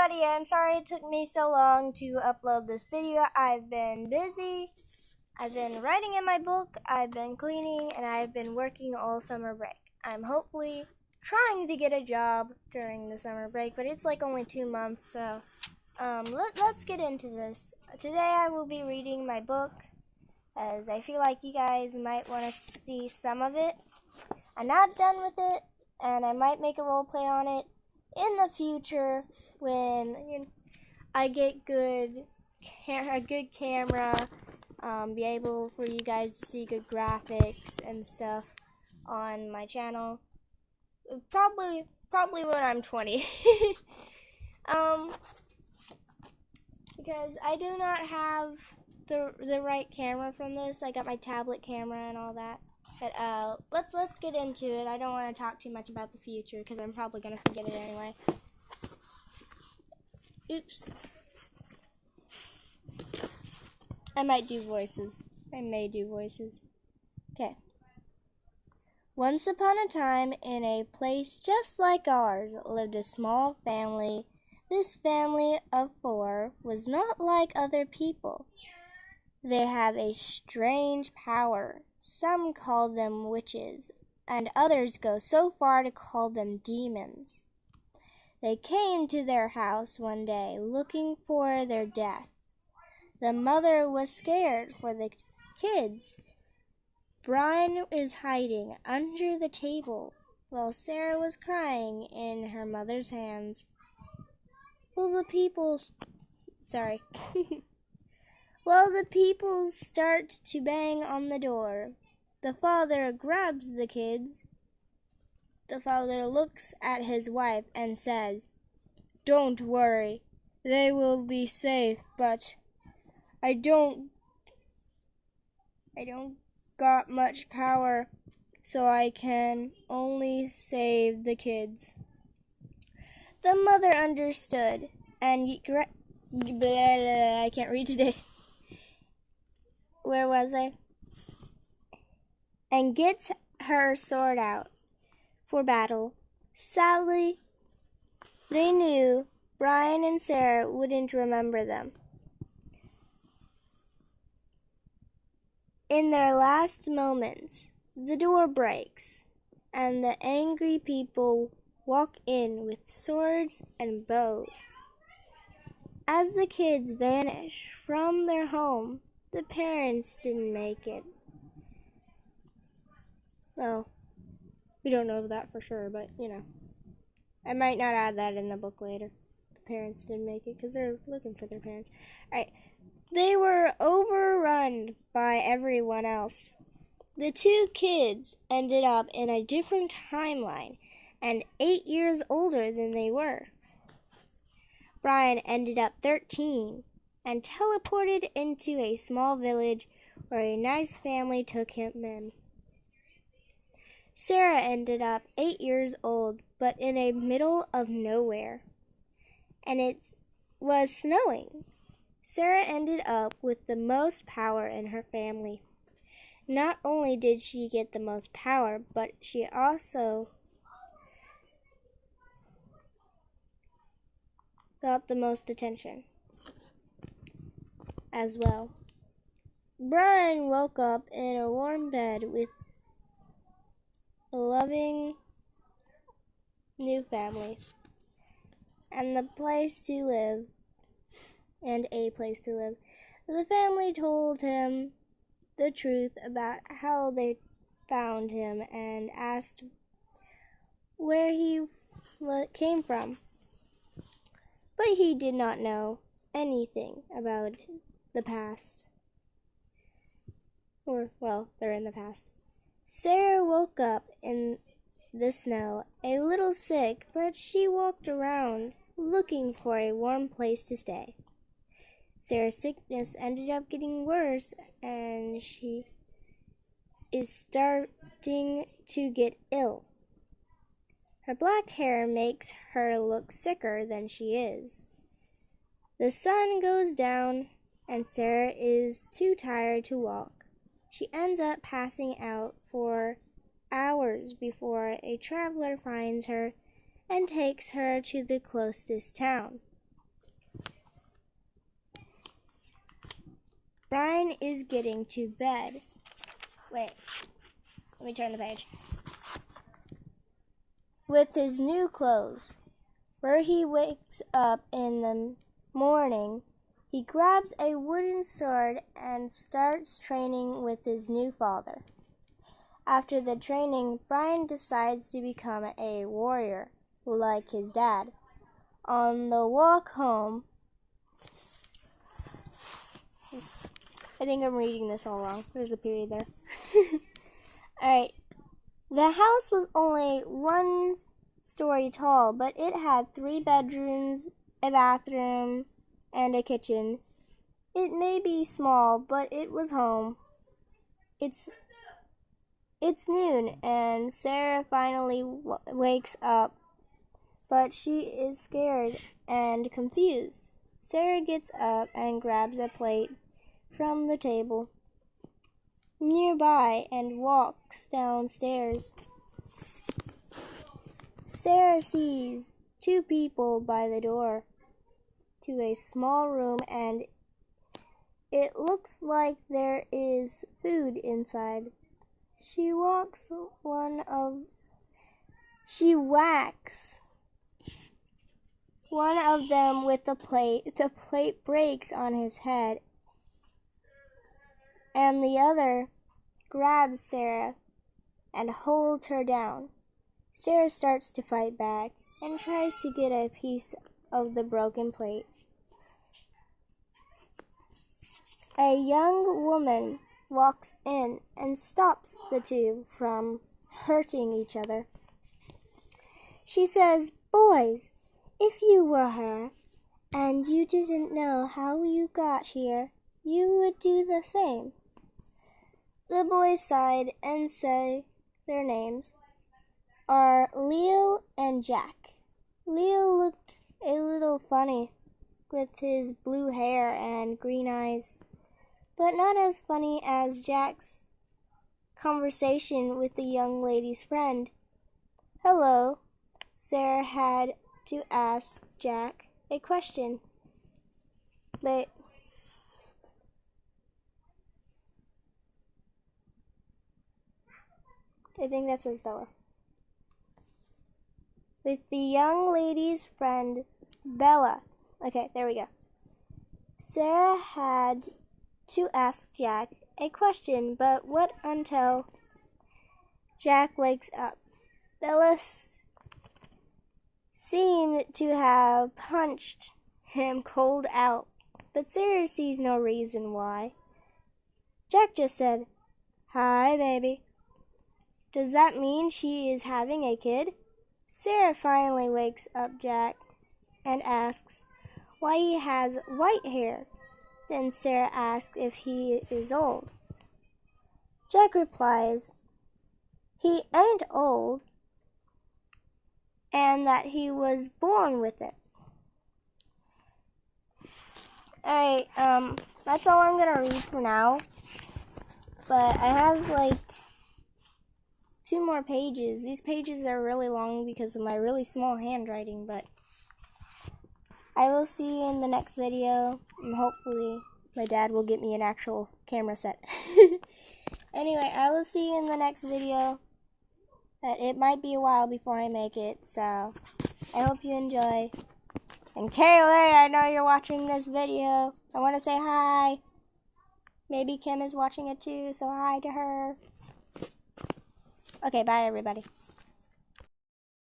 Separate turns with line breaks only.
everybody, and sorry it took me so long to upload this video. I've been busy, I've been writing in my book, I've been cleaning, and I've been working all summer break. I'm hopefully trying to get a job during the summer break, but it's like only 2 months, so let's get into this. Today I will be reading my book, as I feel like you guys might want to see some of it. I'm not done with it, and I might make a role play on it in the future when I get a good camera, be able for you guys to see good graphics and stuff on my channel. Probably when I'm 20. Because I do not have the right camera from this. I got my tablet camera and all that. But let's get into it. I don't want to talk too much about the future because I'm probably gonna forget it anyway. Oops. I might do voices. I may do voices. Okay. Once upon a time, in a place just like ours, lived a small family. This family of 4 was not like other people. They have a strange power. Some call them witches, and others go so far to call them demons. They came to their house one day looking for their death. The mother was scared for the kids. Brian is hiding under the table, while Sarah was crying in her mother's hands. Well, the people start to bang on the door. The father grabs the kids. The father looks at his wife and says, "Don't worry, they will be safe, but I don't got much power, so I can only save the kids." The mother understood, and I can't read today. Where was I? And gets her sword out for battle. Sadly, they knew Brian and Sarah wouldn't remember them. In their last moments, the door breaks, and the angry people walk in with swords and bows. As the kids vanish from their home, the parents didn't make it. Oh, we don't know that for sure, but I might not add that in the book later. The parents didn't make it because they're looking for their parents. Alright, they were overrun by everyone else. The 2 kids ended up in a different timeline and 8 years older than they were. Brian ended up 13 and teleported into a small village where a nice family took him in. Sarah ended up 8 years old, but in the middle of nowhere, and it was snowing. Sarah ended up with the most power in her family. Not only did she get the most power, but she also got the most attention as well. Brian woke up in a warm bed with a loving new family and a place to live. The family told him the truth about how they found him and asked where he came from. But he did not know anything about the past. They're in the past. Sarah woke up in the snow, a little sick, but she walked around looking for a warm place to stay. Sarah's sickness ended up getting worse, and she is starting to get ill. Her black hair makes her look sicker than she is. The sun goes down, and Sarah is too tired to walk. She ends up passing out for hours before a traveler finds her and takes her to the closest town. Brian is getting to bed. Wait, let me turn the page. With his new clothes. Where he wakes up in the morning, he grabs a wooden sword and starts training with his new father. After the training, Brian decides to become a warrior, like his dad. On the walk home, I think I'm reading this all wrong. There's a period there. Alright. The house was only 1 story tall, but it had 3 bedrooms, a bathroom, and a kitchen. It may be small, but it was home. It's noon, and Sarah finally wakes up, but she is scared and confused. Sarah gets up and grabs a plate from the table nearby and walks downstairs. Sarah sees 2 people by the door to a small room, and it looks like there is food inside. She whacks one of them with the plate. The plate breaks on his head, and the other grabs Sarah and holds her down. Sarah starts to fight back and tries to get a piece of the broken plate. A young woman walks in and stops the 2 from hurting each other. She says, "Boys, if you were her and you didn't know how you got here, you would do the same." The boys sighed and say their names are Leo and Jack. Leo looked a little funny with his blue hair and green eyes, but not as funny as Jack's conversation with the young lady's friend. "Hello." Sarah had to ask Jack a question. I think that says Bella. With the young lady's friend, Bella. Okay, there we go. Sarah had to ask Jack a question, but what until Jack wakes up. Bella seemed to have punched him cold out, but Sarah sees no reason why. Jack just said, "Hi, baby." Does that mean she is having a kid? Sarah finally wakes up Jack and asks why he has white hair. Then Sarah asks if he is old. Jack replies he ain't old and that he was born with it. Alright, that's all I'm gonna read for now. But I have like 2 more pages. These pages are really long because of my really small handwriting, but I will see you in the next video, and hopefully my dad will get me an actual camera set. Anyway, I will see you in the next video. It might be a while before I make it, so I hope you enjoy. And Kaylee, I know you're watching this video. I want to say hi. Maybe Kim is watching it too, so hi to her. Okay, bye everybody.